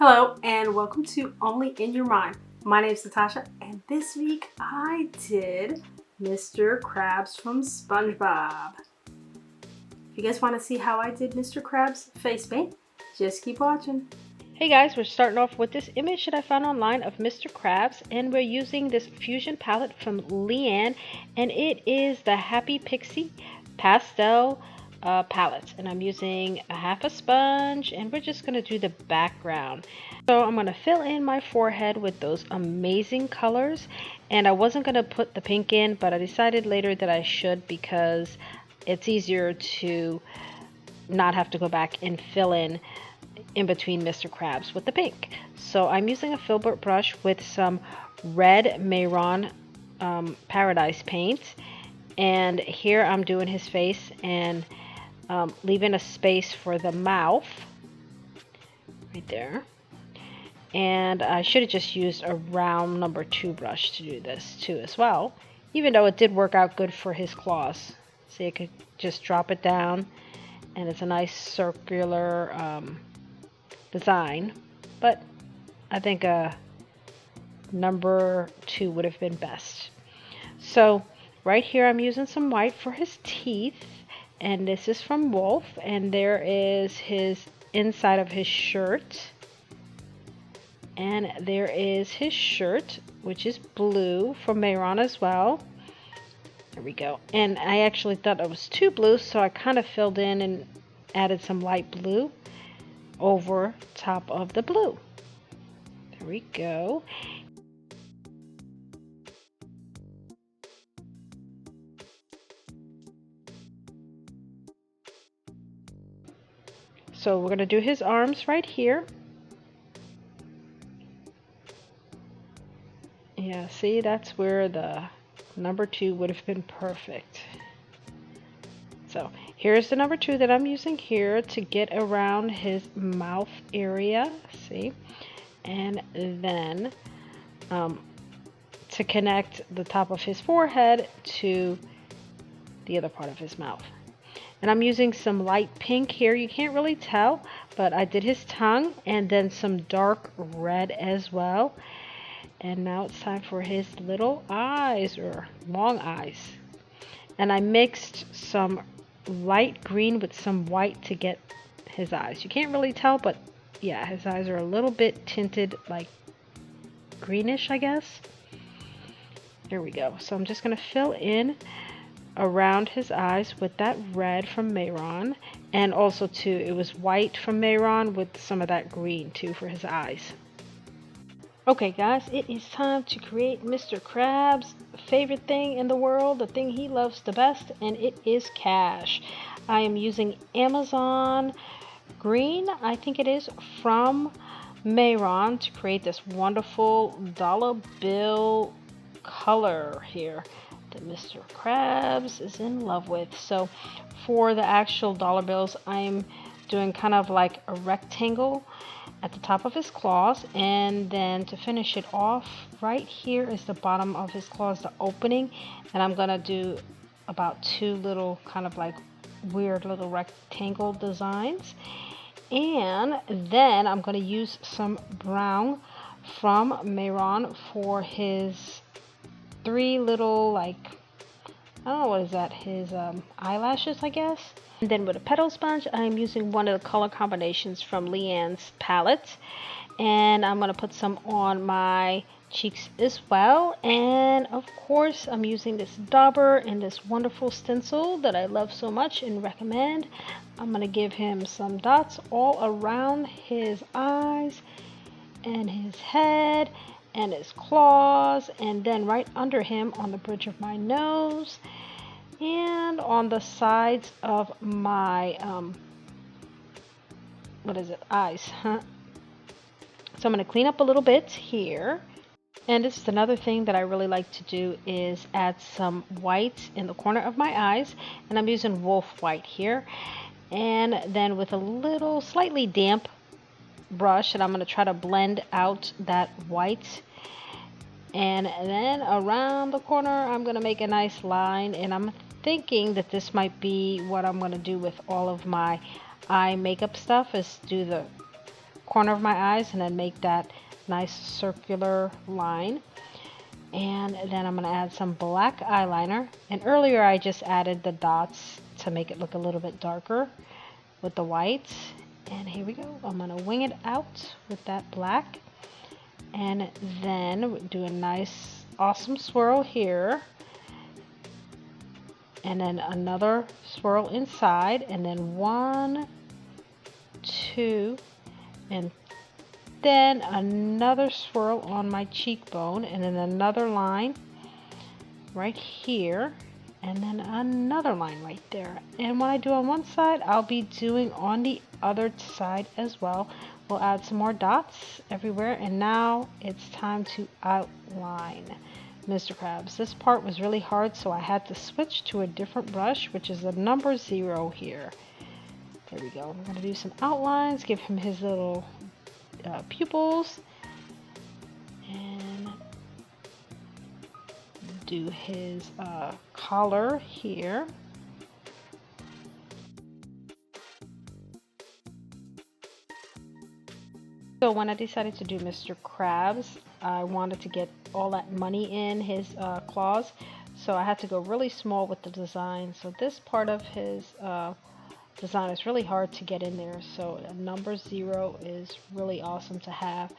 Hello and welcome to Only in Your Mind. My name is Natasha and this week I did Mr. Krabs from SpongeBob. If you guys want to see how I did Mr. Krabs face paint, just keep watching. Hey guys, we're starting off with this image that I found online of Mr. Krabs, and we're using this fusion palette from Leanne, and it is the Happy Pixie pastel palette, and I'm using a half a sponge, and we're just going to do the background. So I'm going to fill in my forehead with those amazing colors, and I wasn't going to put the pink in, but I decided later that I should because it's easier to not have to go back and fill in between Mr. Krabs with the pink. So I'm using a filbert brush with some red Mehron Paradise paint, and here I'm doing his face and leaving a space for the mouth right there. And I should have just used a round number 2 brush to do this too as well, even though it did work out good for his claws. See, I could just drop it down and it's a nice circular design, but I think number 2 would have been best. So right here I'm using some white for his teeth, and this is from Wolfe, and there is his inside of his shirt, and there is his shirt, which is blue from Mehron as well. There we go. And I actually thought it was too blue, so I kind of filled in and added some light blue over top of the blue. There we go. So we're going to do his arms right here. Yeah, see, that's where the number 2 would have been perfect. So here's the number 2 that I'm using here to get around his mouth area, see, and then to connect the top of his forehead to the other part of his mouth. And I'm using some light pink here. You can't really tell, but I did his tongue and then some dark red as well. And now it's time for his little eyes, or long eyes. And I mixed some light green with some white to get his eyes. You can't really tell, but yeah, his eyes are a little bit tinted like greenish, I guess. There we go. So I'm just going to fill in around his eyes with that red from Mehron, and also too it was white from Mehron with some of that green too for his eyes. Okay guys, it is time to create Mr. Krabs' favorite thing in the world, the thing he loves the best, and it is cash. I am using Amazon green, I think it is, from Mehron to create this wonderful dollar bill color here that Mr. Krabs is in love with. So for the actual dollar bills, I'm doing kind of like a rectangle at the top of his claws, and then to finish it off, right here is the bottom of his claws, the opening, and I'm gonna do about 2 little kind of like weird little rectangle designs. And then I'm gonna use some brown from Mehron for his 3 little, like, I don't know, what is that, his eyelashes, I guess. And then with a petal sponge, I'm using one of the color combinations from Leanne's palette, and I'm going to put some on my cheeks as well. And of course I'm using this dauber and this wonderful stencil that I love so much and recommend. I'm going to give him some dots all around his eyes and his head and his claws, and then right under him on the bridge of my nose and on the sides of my eyes. So I'm going to clean up a little bit here. And this is another thing that I really like to do, is add some white in the corner of my eyes, and I'm using Wolfe white here. And then with a little slightly damp brush, and I'm going to try to blend out that white, and then around the corner I'm going to make a nice line, and I'm thinking that this might be what I'm going to do with all of my eye makeup stuff, is do the corner of my eyes and then make that nice circular line. And then I'm going to add some black eyeliner. And earlier I just added the dots to make it look a little bit darker with the whites. And here we go. I'm going to wing it out with that black. And then do a nice, awesome swirl here. And then another swirl inside. And then 1, 2, and then another swirl on my cheekbone, and then another line right here, and then another line right there. And when I do on one side, I'll be doing on the other side as well. We'll add some more dots everywhere, and now it's time to outline Mr. Krabs. This part was really hard, so I had to switch to a different brush, which is the number 0 here. There we go. We're going to do some outlines, give him his little pupils, and do his collar here. So when I decided to do Mr. Krabs, I wanted to get all that money in his claws, so I had to go really small with the design. So this part of his design is really hard to get in there, so a number 0 is really awesome to have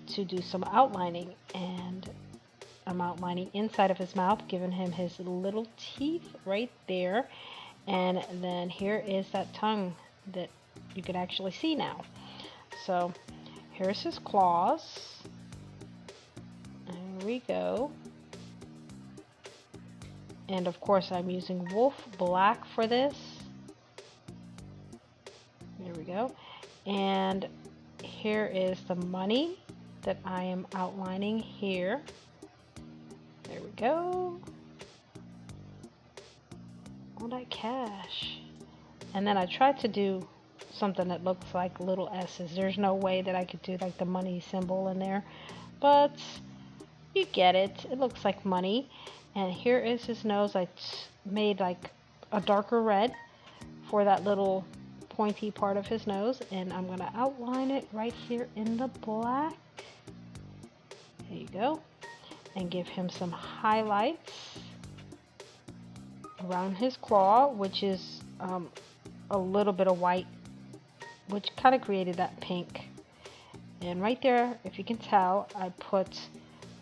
to do some outlining. And I'm outlining inside of his mouth, giving him his little teeth right there, and then here is that tongue that you can actually see now. So here's his claws. There we go. And of course I'm using Wolfe black for this. There we go. And here is the money that I am outlining here. There we go. All that cash. And then I tried to do something that looks like little S's. There's no way that I could do like the money symbol in there, but you get it. It looks like money. And here is his nose. I made like a darker red for that little pointy part of his nose, and I'm going to outline it right here in the black. There you go. And give him some highlights around his claw, which is a little bit of white, which kind of created that pink. And right there, if you can tell, I put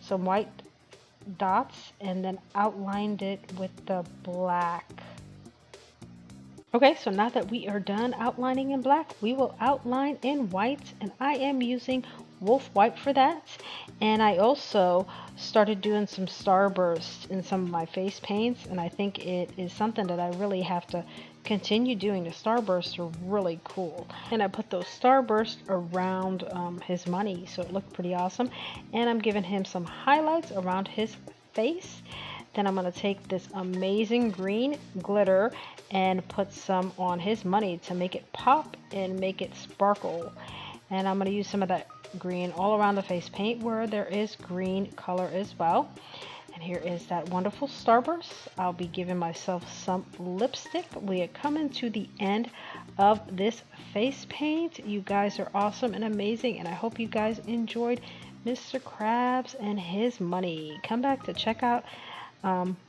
some white dots and then outlined it with the black. Okay, so now that we are done outlining in black, we will outline in white, and I am using Wolfe white for that. And I also started doing some starbursts in some of my face paints, and I think it is something that I really have to continue doing. The starbursts are really cool, and I put those starbursts around his money, so it looked pretty awesome. And I'm giving him some highlights around his face. Then I'm going to take this amazing green glitter and put some on his money to make it pop and make it sparkle. And I'm going to use some of that green all around the face paint where there is green color as well. And here is that wonderful starburst. I'll be giving myself some lipstick. We are coming to the end of this face paint. You guys are awesome and amazing, and I hope you guys enjoyed Mr. Krabs and his money. Come back to check out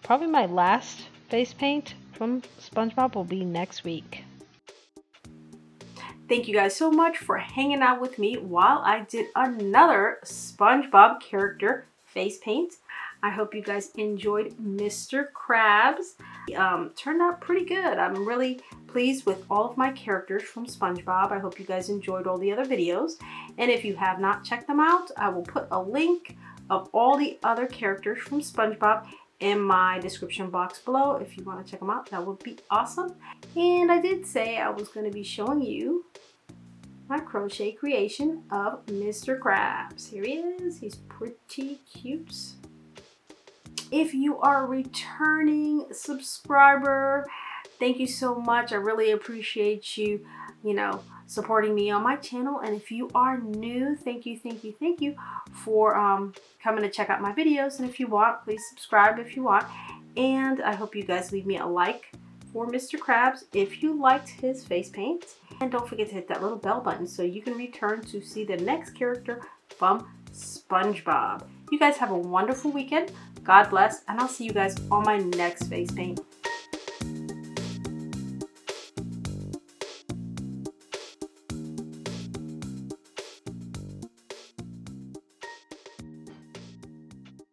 probably my last face paint from SpongeBob will be next week. Thank you guys so much for hanging out with me while I did another SpongeBob character face paint. I hope you guys enjoyed Mr. Krabs. Turned out pretty good. I'm really pleased with all of my characters from SpongeBob. I hope you guys enjoyed all the other videos. And if you have not checked them out, I will put a link of all the other characters from SpongeBob in my description box below. If you want to check them out, that would be awesome. And I did say I was going to be showing you my crochet creation of Mr. Krabs. Here he is. He's pretty cute. If you are a returning subscriber, thank you so much. I really appreciate you, supporting me on my channel. And if you are new, thank you for coming to check out my videos. And if you want, please subscribe if you want. And I hope you guys leave me a like for Mr. Krabs if you liked his face paint. And don't forget to hit that little bell button so you can return to see the next character from SpongeBob. You guys have a wonderful weekend. God bless, and I'll see you guys on my next face paint.